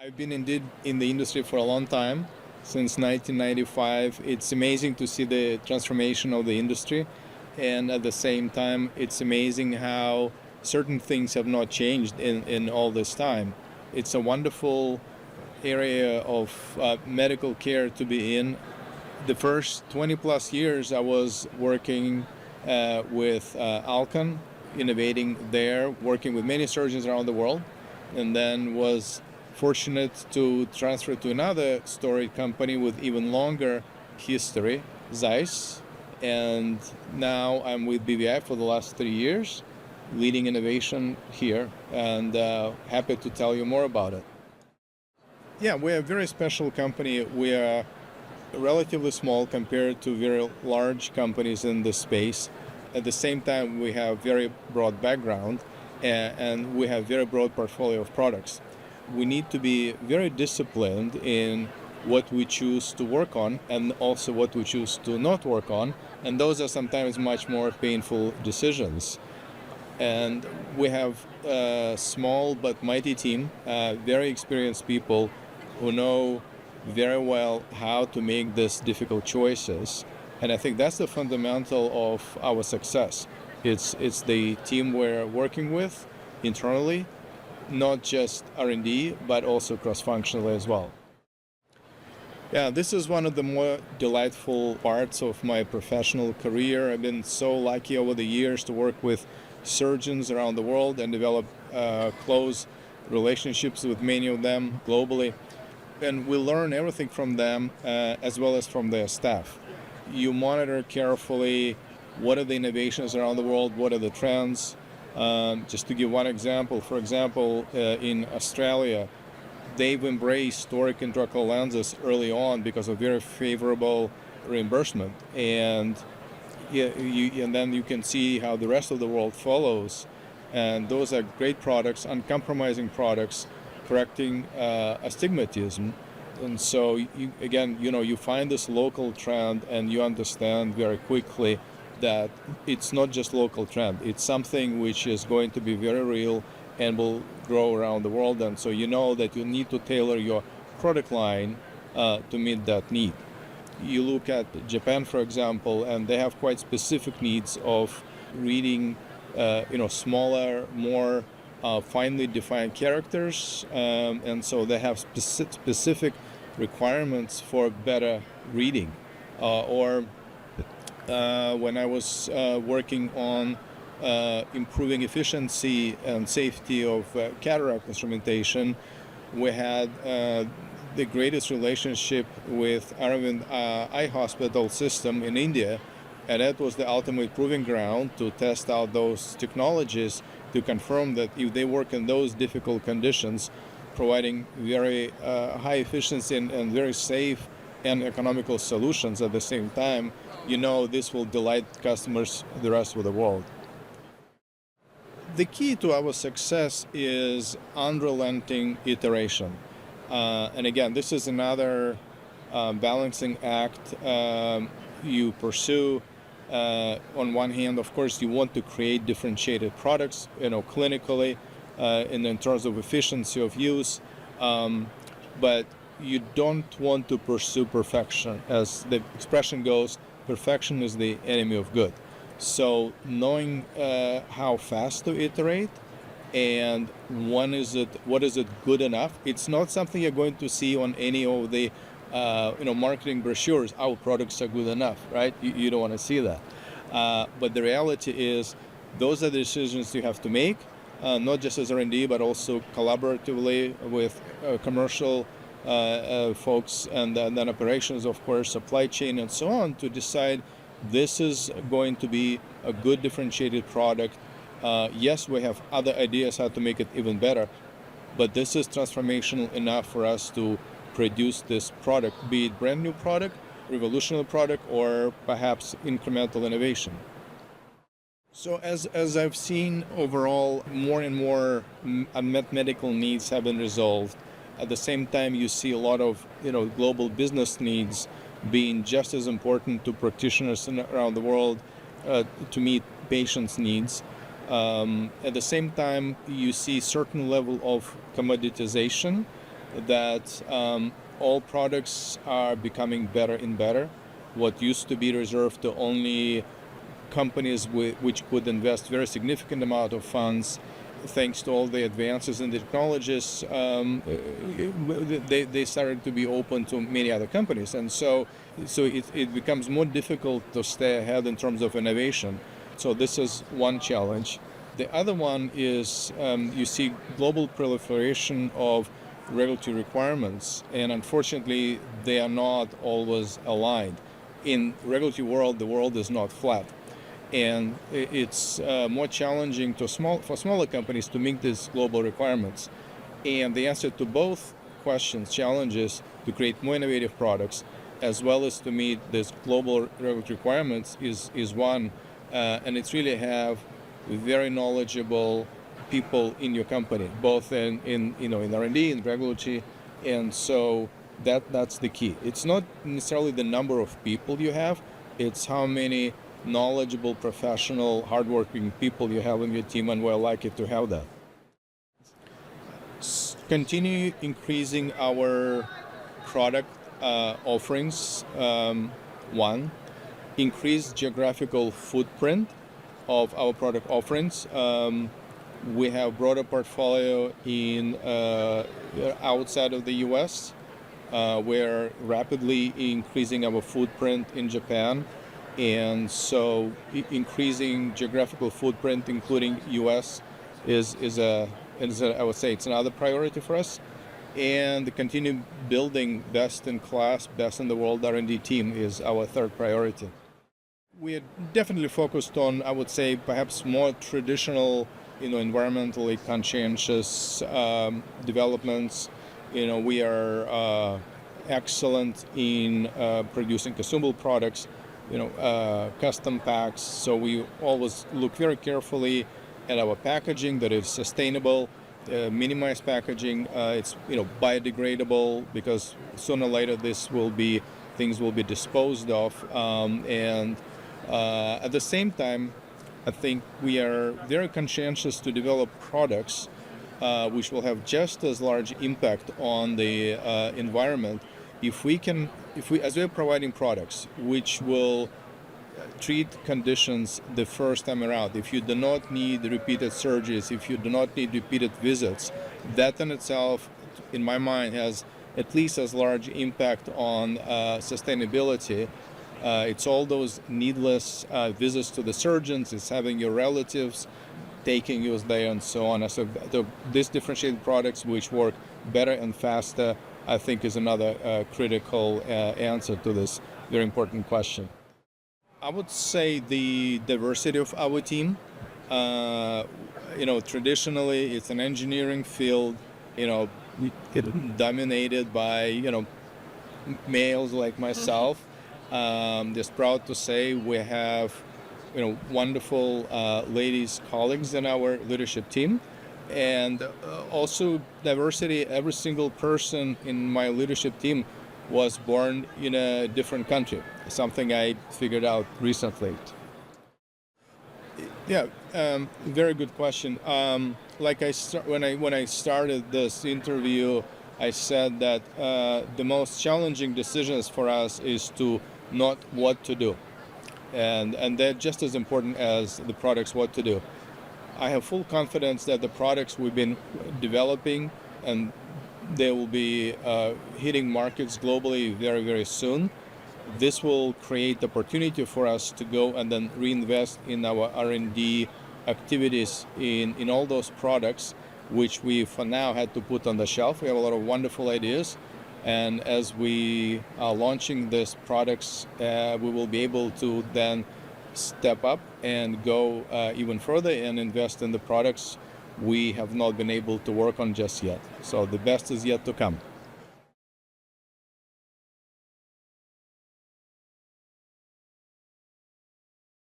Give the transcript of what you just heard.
I've been indeed in the industry for a long time, since 1995. It's amazing to see the transformation of the industry, and at the same time, it's amazing how certain things have not changed in all this time. It's a wonderful area of medical care to be in. The first 20 plus years, I was working with Alcon, innovating there, working with many surgeons around the world, and then was fortunate to transfer to another storied company with even longer history, Zeiss. And now I'm with BVI for the last 3 years, leading innovation here, and happy to tell you more about it. Yeah, we're a very special company. We are relatively small compared to very large companies in this space. At the same time, we have very broad background and we have very broad portfolio of products. We need to be very disciplined in what we choose to work on and also what we choose to not work on. And those are sometimes much more painful decisions. And we have a small but mighty team, very experienced people who know very well how to make these difficult choices. And I think that's the fundamental of our success. It's the team we're working with internally, not just R&D, but also cross-functionally as well. Yeah, this is one of the more delightful parts of my professional career. I've been so lucky over the years to work with surgeons around the world and develop close relationships with many of them globally. And we learn everything from them as well as from their staff. You monitor carefully what are the innovations around the world, what are the trends. Just to give one example, for example, in Australia, they've embraced toric intraocular lenses early on because of very favorable reimbursement. And then you can see how the rest of the world follows. And those are great products, uncompromising products, correcting astigmatism. And so, you find this local trend and you understand very quickly that it's not just local trend. It's something which is going to be very real and will grow around the world. And so you know that you need to tailor your product line to meet that need. You look at Japan, for example, and they have quite specific needs of reading, smaller, more finely defined characters. And so they have specific requirements for better reading. When I was working on improving efficiency and safety of cataract instrumentation, we had the greatest relationship with Aravind Eye Hospital system in India, and that was the ultimate proving ground to test out those technologies to confirm that if they work in those difficult conditions, providing very high efficiency and very safe and economical solutions at the same time, this will delight customers the rest of the world. The key to our success is unrelenting iteration. And again, this is another balancing act you pursue. On one hand, of course, you want to create differentiated products, clinically, and in terms of efficiency of use, but you don't want to pursue perfection. As the expression goes, perfection is the enemy of good. So knowing how fast to iterate and what is it good enough, it's not something you're going to see on any of the marketing brochures. Our products are good enough, right? You don't want to see that. But the reality is those are the decisions you have to make, not just as R&D, but also collaboratively with commercial folks and then operations, of course, supply chain and so on, to decide this is going to be a good differentiated product. Yes, we have other ideas how to make it even better, but this is transformational enough for us to produce this product, be it brand new product, revolutionary product, or perhaps incremental innovation. So as I've seen overall, more and more unmet medical needs have been resolved. At the same time, you see a lot of global business needs being just as important to practitioners around the world to meet patients' needs. At the same time, you see certain level of commoditization that all products are becoming better and better. What used to be reserved to only companies which could invest very significant amount of funds, thanks to all the advances in the technologies, they started to be open to many other companies, and so it becomes more difficult to stay ahead in terms of innovation. So this is one challenge. The other one is you see global proliferation of regulatory requirements, and unfortunately they are not always aligned. In regulatory world, the world is not flat, and it's more challenging for smaller companies to meet these global requirements. And the answer to both challenges to create more innovative products, as well as to meet these global regulatory requirements, is one, and it's really have very knowledgeable people in your company, both in R&D and regulatory, and so that's the key. It's not necessarily the number of people you have; it's how many knowledgeable, professional, hardworking people you have in your team, and we're lucky to have that. Continue increasing our product offerings. One, increase geographical footprint of our product offerings. We have broader portfolio in outside of the U.S. We're rapidly increasing our footprint in Japan, and so increasing geographical footprint, including U.S., is I would say it's another priority for us. And continue building best-in-class, best-in-the-world R&D team is our third priority. We are definitely focused on, I would say, perhaps more traditional, environmentally conscientious developments. We are excellent in producing consumable products, custom packs. So we always look very carefully at our packaging, that is sustainable, minimize packaging. It's biodegradable, because sooner or later things will be disposed of, and at the same time, I think we are very conscientious to develop products which will have just as large impact on the environment if we, as we're providing products which will treat conditions the first time around. If you do not need repeated surgeries, if you do not need repeated visits, that in itself, in my mind, has at least as large impact on sustainability. It's all those needless visits to the surgeons, it's having your relatives taking you there and so on. So these differentiated products which work better and faster, I think, is another critical answer to this very important question. I would say the diversity of our team. Traditionally it's an engineering field, dominated by males like myself. Just proud to say we have wonderful ladies colleagues in our leadership team, and also diversity. Every single person in my leadership team was born in a different country, something I figured out recently. Yeah, very good question. When I started this interview, I said that the most challenging decisions for us is to not what to do, and they're just as important as the products what to do. I have full confidence that the products we've been developing, and they will be hitting markets globally very, very soon. This will create the opportunity for us to go and then reinvest in our R&D activities in all those products which we for now had to put on the shelf. We have a lot of wonderful ideas, and as we are launching these products, we will be able to then step up and go even further and invest in the products we have not been able to work on just yet. So the best is yet to come.